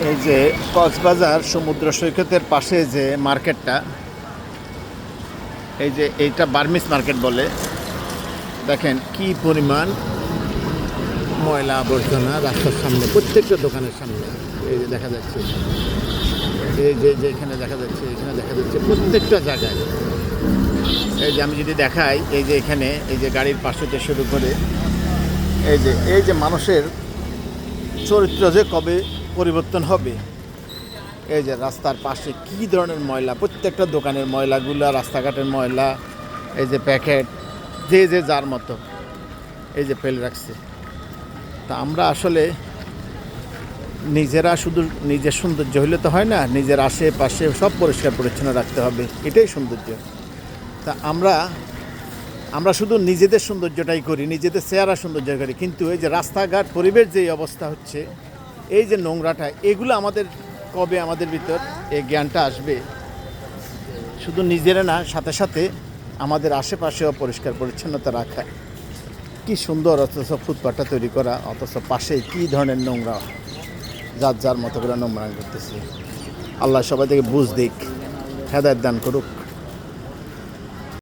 এই যে কক্সবাজার সমুদ্র সৈকতের পাশে যে মার্কেটটা, এই যে এইটা বার্মিস মার্কেট বলে। দেখেন কি পরিমাণ ময়লা আবর্জনা রাস্তার সামনে, প্রত্যেকটা দোকানের সামনে। এই যে দেখা যাচ্ছে, এই যে এখানে দেখা যাচ্ছে, এখানে দেখা যাচ্ছে প্রত্যেকটা জায়গায়। এই যে আমি যদি দেখাই, এই যে এখানে এই যে গাড়ির পাশে থেকে শুরু করে এই যে মানুষের চরিত্র যে কবে পরিবর্তন হবে। এই যে রাস্তার পাশে কি ধরনের ময়লা, প্রত্যেকটা দোকানের ময়লাগুলা, রাস্তাঘাটের ময়লা, এই যে প্যাকেট যে যার মতো এই যে ফেলে রাখছে। তা আমরা আসলে নিজেরা শুধু নিজের সৌন্দর্য হইলে তো হয় না, নিজের আশেপাশে সব পরিষ্কার পরিচ্ছন্ন রাখতে হবে, এটাই সৌন্দর্য। তা আমরা শুধু নিজেদের সৌন্দর্যটাই করি, নিজেদের চেহারা সৌন্দর্য করি, কিন্তু এই যে রাস্তাঘাট পরিবেশ যে অবস্থা হচ্ছে, এই যে নোংরাটা, এগুলো কবে আমাদের ভিতর এই জ্ঞানটা আসবে? শুধু নিজেরা না, সাথে সাথে আমাদের আশেপাশেও পরিষ্কার পরিচ্ছন্নতা রাখা। কি সুন্দর, অথচ ফুটপাথটা তৈরি করা, অথচ পাশে কি ধরনের নোংরা, যার মতো করে নোংরা করতেছে। আল্লাহ সবাই থেকে বুঝ দিক, হেদায়েত দান করুক।